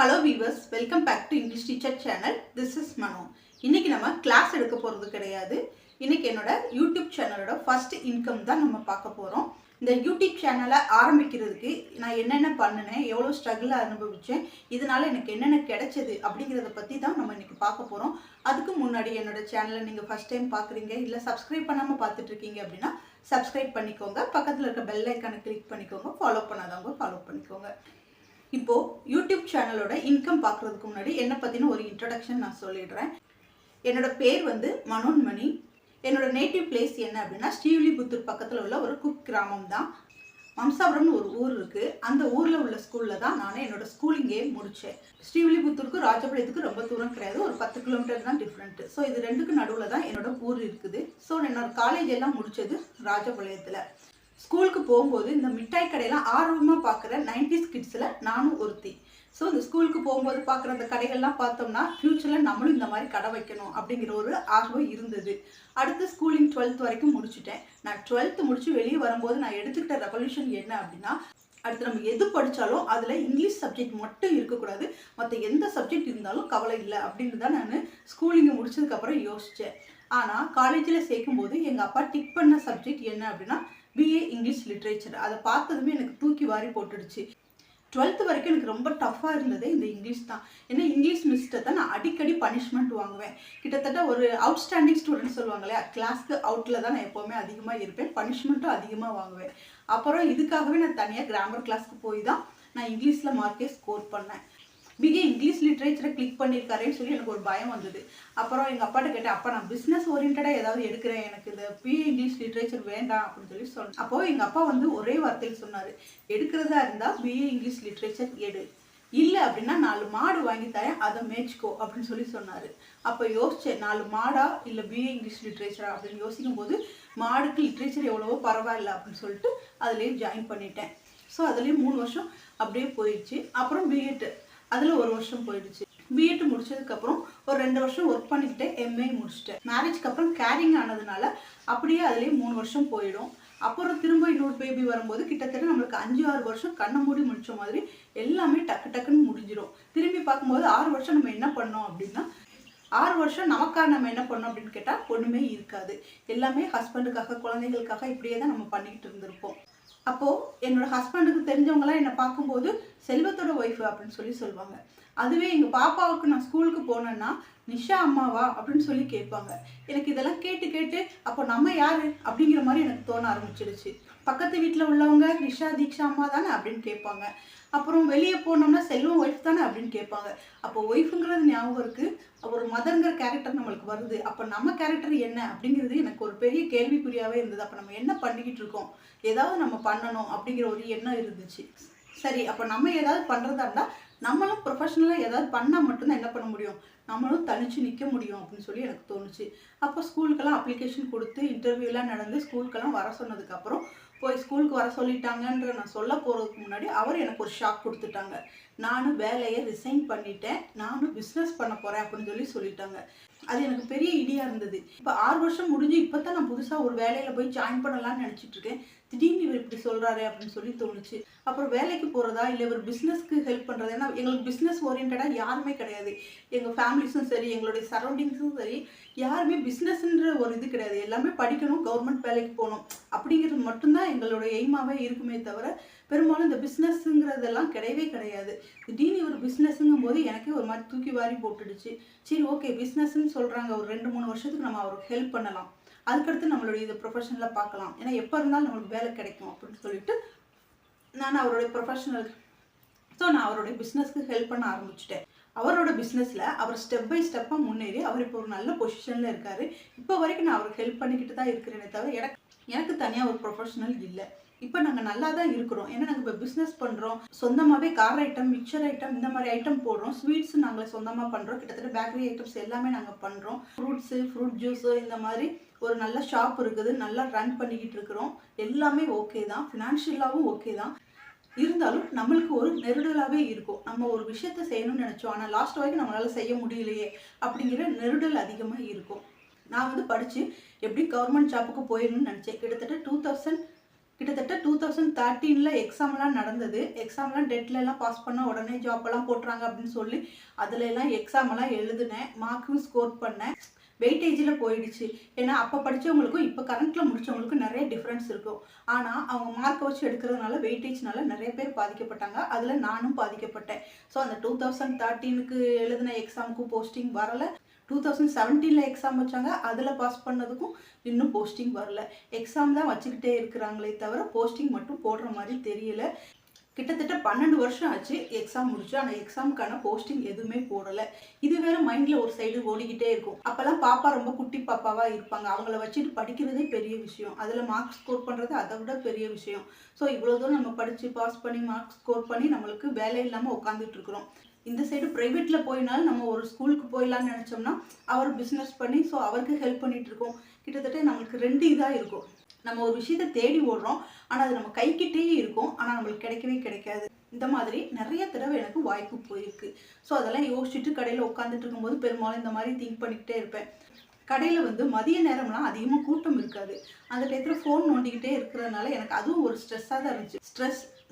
Hello viewers, welcome back to English Teacher channel. This is Manu. இன்னைக்கு நம்ம class எடுக்க போறது கிடையாது. இன்னைக்கு என்னோட YouTube சேனலோட ஃபர்ஸ்ட் இன்கம் தான் நம்ம பார்க்க போறோம். இந்த YouTube சேனலை ஆரம்பிக்கிறதுக்கு நான் என்னென்ன பண்ணனேன், எவ்வளவு ஸ்ட்ரகிள் அனுபவிச்சேன், இதனால எனக்கு என்னென்ன கிடைச்சது அப்படிங்கறத பத்தி தான் நம்ம இன்னைக்கு பார்க்க போறோம். அதுக்கு முன்னாடி என்னோட சேனலை நீங்க ஃபர்ஸ்ட் டைம் பார்க்கறீங்க இல்ல Subscribe பண்ணாம பார்த்துட்டு இருக்கீங்க அப்படினா Subscribe பண்ணிக்கோங்க. பக்கத்துல இருக்க பெல் ஐகானை கிளிக் பண்ணிக்கோங்க. ஃபாலோ பண்ணாதவங்க ஃபாலோ பண்ணிக்கோங்க. இப்போ யூடியூப் சேனலோட இன்கம் பார்க்கறதுக்கு முன்னாடி என்ன பத்தின ஒரு இன்ட்ரோடக்ஷன் நான் சொல்லிடுறேன். என்னோட பேர் வந்து மனோன்மணி. என்னோட நேட்டிவ் பிளேஸ் என்ன அப்படின்னா ஸ்ரீவில்லிபுத்தூர் பக்கத்தில் உள்ள ஒரு குக் கிராமம் தான். மம்சாபுரம்னு ஒரு ஊர் இருக்கு. அந்த ஊர்ல உள்ள ஸ்கூல்ல தான் நான் என்னோட ஸ்கூலிங்கே முடிச்சேன். ஸ்ரீவில்லிபுத்தூருக்கு ராஜபாளையத்துக்கு ரொம்ப தூரம் கிடையாது, ஒரு 10 கிலோமீட்டர் தான் டிஃப்ரெண்ட். ஸோ இது ரெண்டுக்கு நடுவில் தான் என்னோட ஊர் இருக்குது. ஸோ என்னோட காலேஜ் எல்லாம் முடிச்சது ராஜபாளையத்தில். ஸ்கூலுக்கு போகும்போது இந்த மிட்டாய் கடையெல்லாம் ஆர்வமாக பார்க்குற 90s கிட்ஸில் நானும் ஒருத்தி. ஸோ இந்த ஸ்கூலுக்கு போகும்போது பார்க்குற அந்த கடைகள்லாம் பார்த்தோம்னா ஃப்யூச்சரில் நம்மளும் இந்த மாதிரி கடை வைக்கணும் அப்படிங்கிற ஒரு ஆர்வம் இருந்தது. அடுத்து ஸ்கூலிங் 12th வரைக்கும் முடிச்சுட்டேன். நான் 12th முடிச்சு வெளியே வரும்போது நான் எடுத்துக்கிட்ட ரெவல்யூஷன் என்ன அப்படின்னா, அடுத்து நம்ம எது படித்தாலும் அதில் இங்கிலீஷ் சப்ஜெக்ட் மட்டும் இருக்கக்கூடாது, மற்ற எந்த சப்ஜெக்ட் இருந்தாலும் கவலை இல்லை அப்படின்னு தான் நான் ஸ்கூலிங்கை முடிச்சதுக்கப்புறம் யோசித்தேன். ஆனால் காலேஜில் சேர்க்கும்போது எங்கள் அப்பா டிக் பண்ண சப்ஜெக்ட் என்ன அப்படின்னா BA இங்கிலீஷ் லிட்ரேச்சர். அதை பார்த்ததுமே எனக்கு தூக்கி வாரி போட்டுடுச்சு. 12th வரைக்கும் எனக்கு ரொம்ப டஃப்பாக இருந்தது இந்த இங்கிலீஷ் தான். ஏன்னா இங்கிலீஷ் மிஸ்ட்டை தான் நான் அடிக்கடி பனிஷ்மெண்ட் வாங்குவேன். கிட்டத்தட்ட ஒரு அவுட்ஸ்டாண்டிங் ஸ்டூடெண்ட் சொல்லுவாங்க இல்லையா, கிளாஸ்க்கு அவுட்டில் தான் நான் எப்போவுமே அதிகமாக இருப்பேன், பனிஷ்மெண்ட்டும் அதிகமாக வாங்குவேன். அப்புறம் இதுக்காகவே நான் தனியாக கிராமர் கிளாஸ்க்கு போய் தான் நான் இங்கிலீஷில் மார்க்கே ஸ்கோர் பண்ணேன். BA இங்கிலீஷ் லிட்ரேச்சரை கிளிக் பண்ணியிருக்காருன்னு சொல்லி எனக்கு ஒரு பயம் வந்தது. அப்புறம் எங்கள் அப்பாட்ட கேட்டேன், அப்பா நான் பிஸ்னஸ் ஓரியன்டாக ஏதாவது எடுக்கிறேன், எனக்கு இந்த BA இங்கிலீஷ் லிட்ரேச்சர் வேண்டாம் அப்படின்னு சொல்லி சொன்னேன். அப்போது எங்கள் அப்பா வந்து ஒரே வார்த்தையில் சொன்னார், எடுக்கிறதா இருந்தால் BA இங்கிலீஷ் லிட்ரேச்சர் எடு, இல்லை அப்படின்னா 4 மாடு வாங்கி தரேன், அதை மேய்ச்சிக்கோ அப்படின்னு சொல்லி சொன்னார். அப்போ யோசித்தேன், 4 மாடா இல்லை BA இங்கிலீஷ் லிட்ரேச்சரா அப்படின்னு யோசிக்கும் போது மாடுக்கு லிட்ரேச்சர் எவ்வளவோ பரவாயில்ல அப்படின்னு சொல்லிட்டு அதுலேயே ஜாயின் பண்ணிட்டேன். ஸோ அதுலேயே 3 வருஷம் அப்படியே போயிடுச்சு. அப்புறம் B.Ed அதில் 1 வருஷம் போயிடுச்சு. B.Ed முடிச்சதுக்கப்புறம் ஒரு 2 வருஷம் ஒர்க் பண்ணிக்கிட்டே MA முடிச்சிட்டேன். மேரேஜ்க்கு அப்புறம் கேரிங் ஆனதுனால அப்படியே அதுலேயே 3 வருஷம் போயிடும். அப்புறம் திரும்ப இன்னொரு பேபி வரும்போது கிட்டத்தட்ட நம்மளுக்கு 5-6 வருஷம் கண்ணை மூடி முடிச்ச மாதிரி எல்லாமே டக்கு டக்குன்னு முடிஞ்சிடும். திரும்பி பார்க்கும்போது 6 வருஷம் நம்ம என்ன பண்ணோம் அப்படின்னா, 6 வருஷம் நமக்காக நம்ம என்ன பண்ணோம் அப்படின்னு கேட்டால் ஒன்றுமே இருக்காது. எல்லாமே ஹஸ்பண்டுக்காக குழந்தைகளுக்காக இப்படியே தான் நம்ம பண்ணிக்கிட்டு இருந்திருப்போம். அப்போது என்னோட ஹஸ்பண்டுக்கு தெரிஞ்சவங்களாம் என்னை பார்க்கும்போது செல்வத்தோட ஒய்ஃபு அப்படின்னு சொல்லி சொல்லுவாங்க. அதுவே எங்கள் பாப்பாவுக்கு நான் ஸ்கூலுக்கு போனேன்னா நிஷா அம்மாவா அப்படின்னு சொல்லி கேட்பாங்க. எனக்கு இதெல்லாம் கேட்டு கேட்டு அப்போ நம்ம யார் அப்படிங்கிற மாதிரி எனக்கு தோண ஆரம்பிச்சிடுச்சு. பக்கத்து வீட்டில் உள்ளவங்க நிஷா தீக்ஷா அம்மா தானே அப்படின்னு கேட்பாங்க. அப்புறம் வெளியே போனோம்னா செல்வம் ஒய்ஃப் தானே அப்படின்னு கேட்பாங்க. அப்போ ஒய்ஃபுங்கிறது ஞாபகம் இருக்குது, ஒரு மதர்ங்கிற கேரக்டர் நம்மளுக்கு வருது. அப்போ நம்ம கேரக்டர் என்ன அப்படிங்கிறது எனக்கு ஒரு பெரிய கேள்விக்குறியாகவே இருந்தது. அப்போ நம்ம என்ன பண்ணிக்கிட்டு இருக்கோம், ஏதாவது நம்ம பண்ணணும் அப்படிங்கிற ஒரு எண்ணம் இருந்துச்சு. சரி, அப்போ நம்ம ஏதாவது பண்ணுறதா இருந்தால் நம்மளும் ப்ரொஃபஷனலாக ஏதாவது பண்ணால் மட்டும்தான் என்ன பண்ண முடியும், நம்மளும் தனிச்சு நிற்க முடியும் அப்படின்னு சொல்லி எனக்கு தோணுச்சு. அப்போ ஸ்கூலுக்கெல்லாம் அப்ளிகேஷன் கொடுத்து இன்டர்வியூலாம் நடந்து ஸ்கூலுக்கெல்லாம் வர சொன்னதுக்கப்புறம் போய் ஸ்கூலுக்கு வர சொல்லிட்டாங்கன்ற நான் சொல்ல போகிறதுக்கு முன்னாடி அவர் எனக்கு ஒரு ஷாக் கொடுத்துட்டாங்க. நானும் வேலையை ரிசைன் பண்ணிட்டேன், நானும் பிஸ்னஸ் பண்ண போகிறேன் அப்படின்னு சொல்லிட்டாங்க. அது எனக்கு பெரிய இடியாக இருந்தது. இப்போ 6 வருஷம் முடிஞ்சு இப்போ தான் நான் புதுசாக ஒரு வேலையில் போய் ஜாயின் பண்ணலான்னு நினச்சிட்டு இருக்கேன். திடீர்னு இவர் இப்படி சொல்கிறாரு அப்படின்னு சொல்லி தோணுச்சு. அப்புறம் வேலைக்கு போகிறதா இல்லை இவர் பிஸ்னஸ்க்கு ஹெல்ப் பண்ணுறது, ஏன்னா எங்களுக்கு பிஸ்னஸ் ஓரியன்டாக யாருமே கிடையாது. எங்கள் ஃபேமிலிஸும் சரி, எங்களுடைய சரௌண்டிங்ஸும் சரி, யாருமே பிஸ்னஸ்ன்ற ஒரு இது கிடையாது. எல்லாமே படிக்கணும், கவர்மெண்ட் வேலைக்கு போகணும் அப்படிங்கிறது மட்டும்தான் எங்களோட எய்மாகவே இருக்குமே தவிர பெரும்பாலும் இந்த பிஸ்னஸ்ங்கிறதெல்லாம் கிடையவே கிடையாது. திடீர்னு ஒரு பிஸ்னஸ்ங்கும் போது எனக்கே ஒரு மாதிரி தூக்கி வாரி போட்டுடுச்சு. சரி, ஓகே, பிஸ்னஸ்ன்னு சொல்கிறாங்க, ஒரு 2-3 வருஷத்துக்கு நம்ம அவருக்கு ஹெல்ப் பண்ணலாம், அதுக்கடுத்து நம்மளுடைய இது ப்ரொஃபஷனில் பார்க்கலாம், ஏன்னா எப்போ இருந்தாலும் நம்மளுக்கு வேலை கிடைக்கும் அப்படின்னு சொல்லிட்டு நான் அவருடைய ப்ரொஃபஷனல் நான் அவருடைய பிஸ்னஸ்க்கு ஹெல்ப் பண்ண ஆரம்பிச்சிட்டேன். அவரோட பிஸ்னஸில் அவர் ஸ்டெப் பை ஸ்டெப்பாக முன்னேறி அவர் இப்போ ஒரு நல்ல பொசிஷனில் இருக்கார். இப்போ வரைக்கும் நான் அவருக்கு ஹெல்ப் பண்ணிக்கிட்டு தான் இருக்கிறேனே தவிர எனக்கு தனியாக ஒரு ப்ரொஃபஷனல் இல்லை. இப்போ நாங்கள் நல்லா தான் இருக்கிறோம். ஏன்னா நாங்கள் இப்போ பிஸ்னஸ் பண்ணுறோம், சொந்தமாகவே கார் ஐட்டம், மிக்சர் ஐட்டம், இந்த மாதிரி ஐட்டம் போடுறோம். ஸ்வீட்ஸு நாங்களே சொந்தமாக பண்ணுறோம். கிட்டத்தட்ட பேக்கரி ஐட்டம்ஸ் எல்லாமே நாங்கள் பண்ணுறோம். ஃப்ரூட்ஸு, ஃப்ரூட் ஜூஸு, இந்த மாதிரி ஒரு நல்ல ஷாப் இருக்குது, நல்லா ரன் பண்ணிக்கிட்டு இருக்கிறோம். எல்லாமே ஓகே தான், ஃபினான்ஷியலாகவும் ஓகே தான். இருந்தாலும் நம்மளுக்கு ஒரு நெருடலாகவே இருக்கும். நம்ம ஒரு விஷயத்த செய்யணும்னு நினச்சோம், ஆனால் லாஸ்ட் வரைக்கும் நம்மளால் செய்ய முடியலையே அப்படிங்கிற நெருடல் அதிகமாக இருக்கும். நான் வந்து படித்து எப்படி கவர்மெண்ட் ஜாப்புக்கு போயிடணும்னு நினச்சேன். கிட்டத்தட்ட கிட்டத்தட்ட 2013ல் எக்ஸாம்லாம் நடந்தது. எக்ஸாம்லாம் டெட்லலாம் பாஸ் பண்ணால் உடனே ஜாப்பெல்லாம் போட்டுறாங்க அப்படின்னு சொல்லி அதில் எல்லாம் எக்ஸாமெல்லாம் எழுதினேன். மார்க்கும் ஸ்கோர் பண்ணேன். வெயிட்டேஜில் போயிடுச்சு. ஏன்னா அப்போ படித்தவங்களுக்கும் இப்போ கரண்ட்டில் முடித்தவங்களுக்கும் நிறைய டிஃப்ரென்ஸ் இருக்கும். ஆனால் அவங்க மார்க்கை வச்சு எடுக்கிறதுனால வெயிட்டேஜ்னால நிறைய பேர் பாதிக்கப்பட்டாங்க. அதில் நானும் பாதிக்கப்பட்டேன். ஸோ அந்த 2013க்கு எழுதின எக்ஸாமுக்கும் போஸ்டிங் வரலை. 2017ல் எக்ஸாம் வச்சாங்க. அதில் பாஸ் பண்ணதுக்கும் இன்னும் போஸ்டிங் வரல. எக்ஸாம் தான் வச்சுக்கிட்டே இருக்கிறாங்களே தவிர போஸ்டிங் மட்டும் போடுற மாதிரி தெரியல. கிட்டத்தட்ட 12 வருஷம் ஆச்சு எக்ஸாம் முடிச்சு. ஆனால் எக்ஸாமுக்கான போஸ்டிங் எதுவுமே போடலை. இது வேற மைண்டில் ஒரு சைடு ஓடிக்கிட்டே இருக்கும். அப்போல்லாம் பாப்பா ரொம்ப குட்டி பாப்பாவாக இருப்பாங்க. அவங்கள வச்சுட்டு படிக்கிறதே பெரிய விஷயம். அதில் மார்க்ஸ் ஸ்கோர் பண்ணுறது அதை விட பெரிய விஷயம். ஸோ இவ்வளோ தூரம் நம்ம படித்து பாஸ் பண்ணி மார்க்ஸ் ஸ்கோர் பண்ணி நம்மளுக்கு வேலை இல்லாமல் உட்காந்துட்டு இருக்கிறோம். இந்த சைடு ப்ரைவேட்டில் போயினாலும் நம்ம ஒரு ஸ்கூலுக்கு போயிடலான்னு நினச்சோம்னா அவர் பிஸ்னஸ் பண்ணி ஸோ அவருக்கு ஹெல்ப் பண்ணிகிட்டு இருக்கோம். கிட்டத்தட்ட நம்மளுக்கு 2 இதாக இருக்கும். நம்ம ஒரு விஷயத்தை தேடி ஓடுறோம், ஆனால் அது நம்ம கைக்கிட்டே இருக்கும், ஆனால் நம்மளுக்கு கிடைக்கவே கிடைக்காது. இந்த மாதிரி நிறைய தடவை எனக்கு வாய்ப்பு போயிருக்கு. ஸோ அதெல்லாம் யோசிச்சுட்டு கடையில் உட்காந்துட்டு இருக்கும்போது பெரும்பாலும் இந்த மாதிரி திங்க் பண்ணிக்கிட்டே இருப்பேன். கடையில் மதிய நேரம்லாம் அதிகமாக கூட்டம் இருக்காது. அந்த டயத்தில் ஃபோன் நோண்டிக்கிட்டே இருக்கிறதுனால எனக்கு அதுவும் ஒரு ஸ்ட்ரெஸ்ஸாக தான் இருந்துச்சு.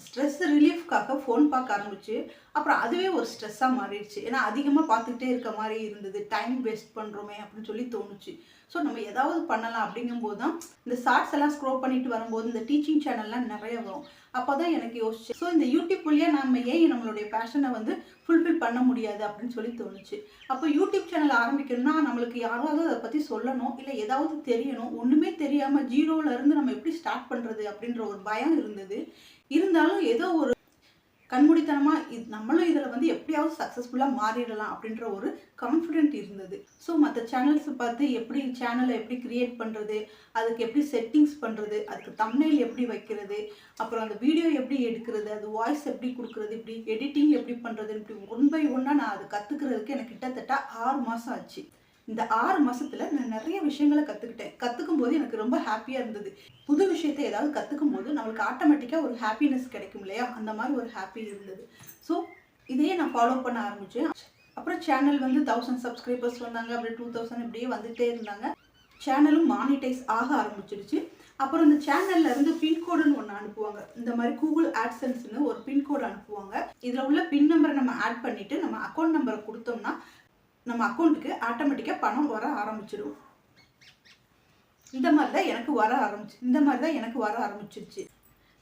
ஸ்ட்ரெஸ் ரிலீஃப்காக ஃபோன் பார்க்க ஆரம்பிச்சு அப்புறம் அதுவே ஒரு ஸ்ட்ரெஸ்ஸாக மாறிடுச்சு. ஏன்னா அதிகமாக பார்த்துக்கிட்டே இருக்க மாதிரி இருந்தது. டைம் வேஸ்ட் பண்ணுறோமே அப்படின்னு சொல்லி தோணுச்சு. ஸோ நம்ம ஏதாவது பண்ணலாம் அப்படிங்கும்போது தான் இந்த ஷார்ட்ஸ் எல்லாம் ஸ்க்ரோல் பண்ணிட்டு வரும்போது இந்த டீச்சிங் சேனல்லாம் நிறைய வரும். அப்போ தான் எனக்கு யோசிச்சு ஸோ இந்த யூடியூப் வழியாக நம்ம ஏன் நம்மளுடைய பேஷனை ஃபுல்ஃபில் பண்ண முடியாது அப்படின்னு சொல்லி தோணுச்சு. அப்போ யூடியூப் சேனல் ஆரம்பிக்கணும்னா நம்மளுக்கு யாராவது அதை பற்றி சொல்லணும், இல்லை ஏதாவது தெரியணும். ஒன்றுமே தெரியாமல் ஜீரோவிலேருந்து நம்ம எப்படி ஸ்டார்ட் பண்ணுறது அப்படின்ற ஒரு பயம் இருந்தது. இருந்தாலும் ஏதோ ஒரு கண்மூடித்தனமாக நம்மளும் இதில் எப்படியாவது சக்ஸஸ்ஃபுல்லாக மாறிடலாம் அப்படின்ற ஒரு கான்ஃபிடென்ட் இருந்தது. ஸோ மற்ற சேனல்ஸை பார்த்து எப்படி சேனலை எப்படி க்ரியேட் பண்ணுறது, அதுக்கு எப்படி செட்டிங்ஸ் பண்ணுறது, அதுக்கு தம்ப்நெயில் எப்படி வைக்கிறது, அப்புறம் அந்த வீடியோ எப்படி எடுக்கிறது, அது வாய்ஸ் எப்படி கொடுக்குறது, இப்படி எடிட்டிங் எப்படி பண்ணுறது, இப்படி ஒன் பை ஒன்னாக நான் அது கற்றுக்கிறதுக்கு எனக்கு கிட்டத்தட்ட 6 மாதம் ஆச்சு. இந்த 6 மாதத்தில் நான் நிறைய விஷயங்களை கற்றுக்கிட்டேன். கற்றுக்கும் போது எனக்கு ரொம்ப ஹாப்பியாக இருந்தது. புது விஷயத்தை ஏதாவது கற்றுக்கும் போது நம்மளுக்கு ஆட்டோமேட்டிக்காக ஒரு ஹாப்பினஸ் கிடைக்கும் இல்லையா, அந்த மாதிரி ஒரு ஹாப்பி இருந்தது. ஸோ இதையே நான் ஃபாலோ பண்ண ஆரம்பித்தேன். அப்புறம் சேனல் 1000 சப்ஸ்கிரைபர்ஸ் வந்தாங்க. அப்படி 2000 இப்படியே வந்துகிட்டே இருந்தாங்க. சேனலும் மானிட்டைஸ் ஆக ஆரம்பிச்சிடுச்சு. அப்புறம் இந்த சேனல்லேருந்து பின்கோடுன்னு ஒன்று அனுப்புவாங்க. இந்த மாதிரி கூகுள் ஆட்சன்ஸ்னு ஒரு பின்கோடு அனுப்புவாங்க. இதில் உள்ள பின் நம்பரை நம்ம ஆட் பண்ணிவிட்டு நம்ம அக்கௌண்ட் நம்பரை கொடுத்தோம்னா நம்ம அக்கௌண்ட்டுக்கு ஆட்டோமேட்டிக்காக பணம் வர ஆரம்பிச்சிடும். இந்த மாதிரி தான் எனக்கு வர ஆரம்பிச்சிருச்சு.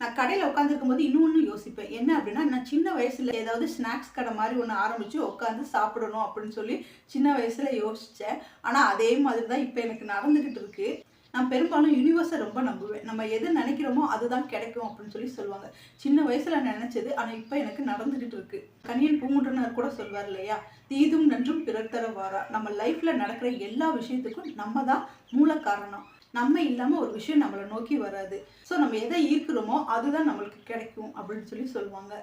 நான் கடையில் உட்காந்துருக்கும் போது இன்னொன்று யோசிப்பேன். என்ன அப்படின்னா, நான் சின்ன வயசில் ஏதாவது ஸ்நாக்ஸ் கடை மாதிரி ஒன்று ஆரம்பித்து உட்காந்து சாப்பிடணும் அப்படின்னு சொல்லி சின்ன வயசில் யோசித்தேன். ஆனால் அதே மாதிரி தான் இப்போ எனக்கு நடந்துக்கிட்டு இருக்குது. நான் பெரும்பாலும் யூனிவர்ஸை ரொம்ப நம்புவேன். நம்ம எது நினைக்கிறோமோ அதுதான் கிடைக்கும் அப்படின்னு சொல்லி சொல்லுவாங்க. சின்ன வயசில் நினச்சது ஆனால் இப்போ எனக்கு நடந்துக்கிட்டு இருக்குது. கணியன் பூங்குன்றனார் கூட சொல்வார் இல்லையா, தீதும் நன்றும் பிறர் தர வாரா. நம்ம லைஃப்பில் நடக்கிற எல்லா விஷயத்துக்கும் நம்ம தான் மூல காரணம். நம்ம இல்லாமல் ஒரு விஷயம் நம்மளை நோக்கி வராது. ஸோ நம்ம எதை ஈர்க்கிறோமோ அதுதான் நம்மளுக்கு கிடைக்கும் அப்படின்னு சொல்லி சொல்லுவாங்க.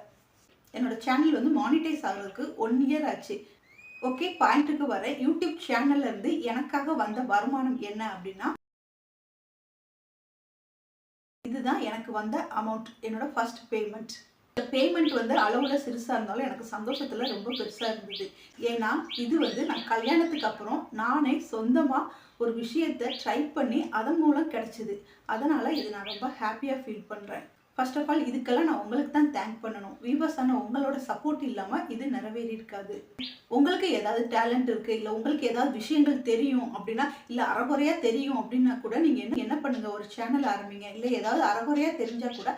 என்னோட சேனல் மானிட்டைஸ் ஆகிறதுக்கு 1 இயர் ஆச்சு. ஓகே, பாயிண்ட்டுக்கு வர யூடியூப் சேனல்லேருந்து எனக்காக வந்த வருமானம் என்ன அப்படின்னா, இதுதான் எனக்கு வந்த அமௌண்ட், என்னோட ஃபர்ஸ்ட் பேமெண்ட். இந்த பேமெண்ட் அளவில் சிறுசாக இருந்தாலும் எனக்கு சந்தோஷத்தில் ரொம்ப பெருசாக இருந்தது. ஏன்னா இது நான் கல்யாணத்துக்கு அப்புறம் நானே சொந்தமாக ஒரு விஷயத்தை ட்ரை பண்ணி அதன் மூலம் கிடைச்சிது. அதனால் இது நான் ரொம்ப ஹாப்பியாக ஃபீல் பண்ணுறேன். ஃபர்ஸ்ட் ஆஃப் ஆல் இதுக்கெல்லாம் நான் உங்களுக்கு தான் தேங்க் பண்ணணும். வியூவர்ஸான உங்களோட சப்போர்ட் இல்லாமல் இது நிறைவேறி இருக்காது. உங்களுக்கு ஏதாவது டேலண்ட் இருக்குது, இல்லை உங்களுக்கு ஏதாவது விஷயங்கள் தெரியும் அப்படின்னா, இல்லை அரைகுறையாக தெரியும் அப்படின்னா கூட நீங்கள் என்ன பண்ணுங்கள், ஒரு சேனல் ஆரம்பிங்க. இல்லை ஏதாவது அரைகுறையாக தெரிஞ்சால் கூட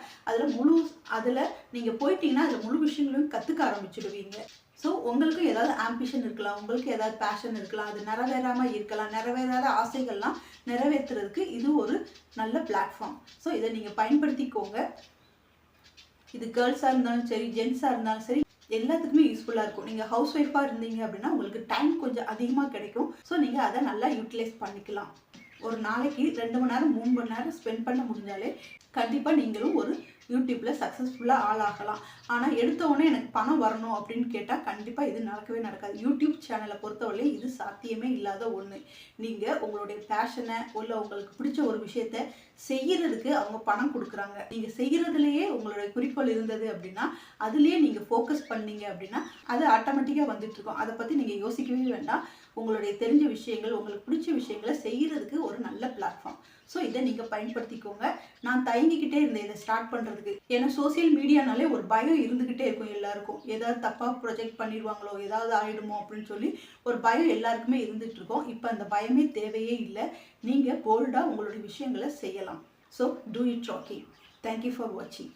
அதில் நீங்கள் போயிட்டீங்கன்னா அதில் முழு விஷயங்களையும் கற்றுக்க ஆரம்பிச்சுடுவீங்க. ஸோ உங்களுக்கும் ஏதாவது ஆம்பிஷன் இருக்கலாம், உங்களுக்கு ஏதாவது பேஷன் இருக்கலாம், அது நிறைவேறாமல் இருக்கலாம். நிறைவேறாத ஆசைகள்லாம் நிறைவேற்றுறதுக்கு இது ஒரு நல்ல பிளாட்ஃபார்ம். ஸோ இதை நீங்கள் பயன்படுத்திக்கோங்க. இது கேர்ள்ஸாக இருந்தாலும் சரி, ஜென்ஸாக இருந்தாலும் சரி, எல்லாத்துக்குமே யூஸ்ஃபுல்லாக இருக்கும். நீங்கள் ஹவுஸ் ஒய்ஃபாக இருந்தீங்க அப்படின்னா உங்களுக்கு டைம் கொஞ்சம் அதிகமாக கிடைக்கும். ஸோ நீங்கள் அதை நல்லா யூட்டிலைஸ் பண்ணிக்கலாம். ஒரு நாளைக்கு 2 மணி நேரம் 3 மணி நேரம் ஸ்பெண்ட் பண்ண முடிஞ்சாலே கண்டிப்பாக நீங்களும் ஒரு யூடியூப்பில் சக்ஸஸ்ஃபுல்லாக ஆளாகலாம். ஆனால் எடுத்தவொடனே எனக்கு பணம் வரணும் அப்படின்னு கேட்டால் கண்டிப்பாக இது நடக்கவே நடக்காது. யூடியூப் சேனலை பொறுத்தவரை இது சாத்தியமே இல்லாத ஒன்று. நீங்கள் உங்களுடைய பேஷனை இல்லை உங்களுக்கு பிடிச்ச ஒரு விஷயத்த செய்கிறதுக்கு அவங்க பணம் கொடுக்குறாங்க. நீங்கள் செய்கிறதுலையே உங்களுடைய குறிக்கோள் இருந்தது அப்படின்னா, அதுலேயே நீங்கள் ஃபோக்கஸ் பண்ணீங்க அப்படின்னா அது ஆட்டோமேட்டிக்காக வந்துட்டுருக்கோம். அதை பற்றி நீங்கள் யோசிக்கவே வேண்டாம். உங்களுடைய தெரிஞ்ச விஷயங்கள், உங்களுக்கு பிடிச்ச விஷயங்களை செய்கிறதுக்கு ஒரு நல்ல பிளாட்ஃபார்ம். ஸோ இதை நீங்கள் பயன்படுத்திக்கோங்க. நான் தயங்கிக்கிட்டே இருந்தேன் இதை ஸ்டார்ட் பண்ணுறதுக்கு. ஏன்னா சோசியல் மீடியானாலே ஒரு பயம் இருந்துக்கிட்டே இருக்கும் எல்லாருக்கும். ஏதாவது தப்பாக ப்ரொஜெக்ட் பண்ணிடுவாங்களோ, ஏதாவது ஆகிடுமோ அப்படின்னு சொல்லி ஒரு பயம் எல்லாருக்குமே இருந்துகிட்டு இருக்கோம். இப்போ அந்த பயமே தேவையே இல்லை. நீங்கள் போல்டாக உங்களுடைய விஷயங்களை செய்யலாம். So do it Rocky. Thank you for வாட்சிங்.